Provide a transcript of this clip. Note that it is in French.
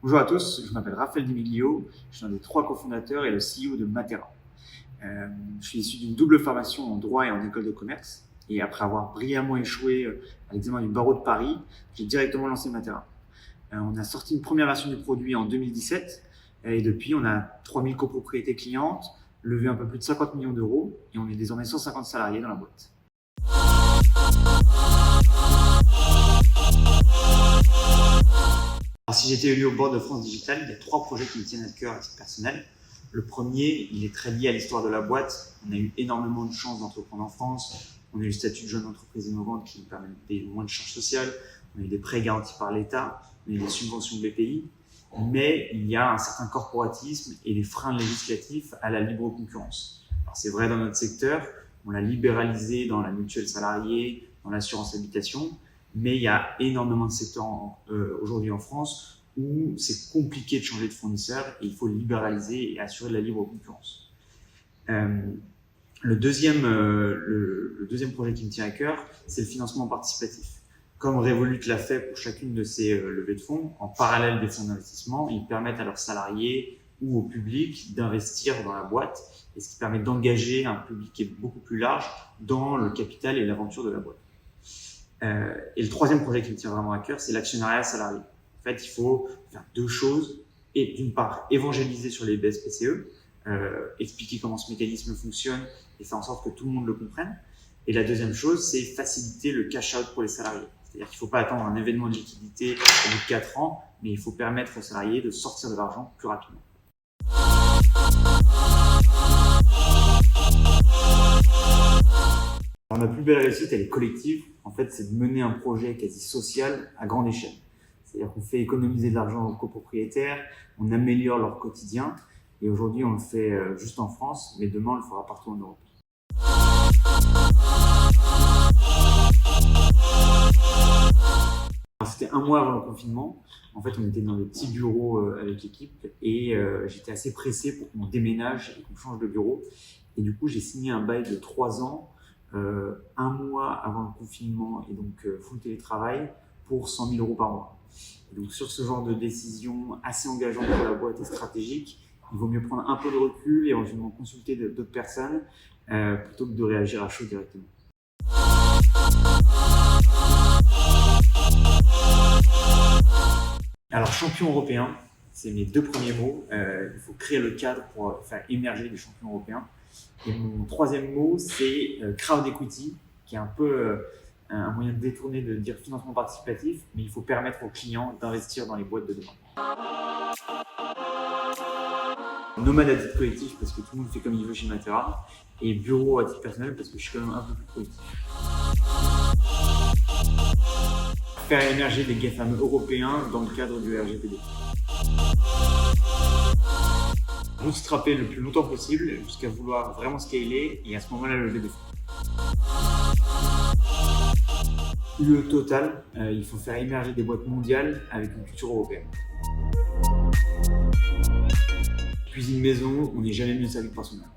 Bonjour à tous, je m'appelle Raphaël Di Miglio, je suis un des 3 cofondateurs et le CEO de Matera. Je suis issu d'une double formation en droit et en école de commerce. Et après avoir brillamment échoué à l'examen du barreau de Paris, j'ai directement lancé Matera. On a sorti une première version du produit en 2017 et depuis, on a 3000 copropriétés clientes, levé un peu plus de 50 millions d'euros et on est désormais 150 salariés dans la boîte. Alors, si j'étais élu au board de France Digital, il y a 3 projets qui me tiennent à cœur à titre personnel. Le premier, il est très lié à l'histoire de la boîte. On a eu énormément de chance d'entreprendre en France. On a eu le statut de jeune entreprise innovante qui nous permet de payer moins de charges sociales. On a eu des prêts garantis par l'État. On a eu des subventions de BPI. Mais il y a un certain corporatisme et des freins législatifs à la libre concurrence. Alors, c'est vrai dans notre secteur. On l'a libéralisé dans la mutuelle salariée, dans l'assurance habitation. Mais il y a énormément de secteurs aujourd'hui en France où c'est compliqué de changer de fournisseur et il faut libéraliser et assurer de la libre concurrence. Le deuxième projet qui me tient à cœur, c'est le financement participatif. Comme Revolut l'a fait pour chacune de ses levées de fonds, en parallèle des fonds d'investissement, ils permettent à leurs salariés ou au public d'investir dans la boîte, et ce qui permet d'engager un public qui est beaucoup plus large dans le capital et l'aventure de la boîte. Et le troisième projet qui me tient vraiment à cœur, c'est l'actionnariat salarié. En fait, il faut faire 2 choses. Et d'une part, évangéliser sur les BSPCE, expliquer comment ce mécanisme fonctionne et faire en sorte que tout le monde le comprenne. Et la deuxième chose, c'est faciliter le cash-out pour les salariés. C'est-à-dire qu'il ne faut pas attendre un événement de liquidité au bout de 4 ans, mais il faut permettre aux salariés de sortir de l'argent plus rapidement. Alors, ma plus belle réussite, elle est collective. En fait, c'est de mener un projet quasi social à grande échelle. C'est-à-dire qu'on fait économiser de l'argent aux copropriétaires, on améliore leur quotidien. Et aujourd'hui, on le fait juste en France, mais demain, on le fera partout en Europe. C'était 1 mois avant le confinement. En fait, on était dans des petits bureaux avec l'équipe et j'étais assez pressé pour qu'on déménage et qu'on change de bureau. Et du coup, j'ai signé un bail de 3 ans. 1 mois avant le confinement et donc full télétravail pour 100 000 € par mois. Et donc sur ce genre de décision assez engageante pour la boîte et stratégique, il vaut mieux prendre un peu de recul et éventuellement consulter d'autres personnes plutôt que de réagir à chaud directement. Alors champion européen, c'est mes 2 premiers mots. Il faut créer le cadre pour faire émerger des champions européens. Et mon 3e mot, c'est crowd equity, qui est un peu un moyen de détourner de dire financement participatif, mais il faut permettre aux clients d'investir dans les boîtes de demain. Nomade à titre collectif, parce que tout le monde fait comme il veut chez Matera, et bureau à titre personnel, parce que je suis quand même un peu plus collectif. Faire émerger des GAFAM européens dans le cadre du RGPD. Bootstrapper le plus longtemps possible jusqu'à vouloir vraiment scaler et à ce moment-là lever des fonds. UE total, il faut faire émerger des boîtes mondiales avec une culture européenne. Cuisine maison, on n'est jamais mieux servi que par soi-même.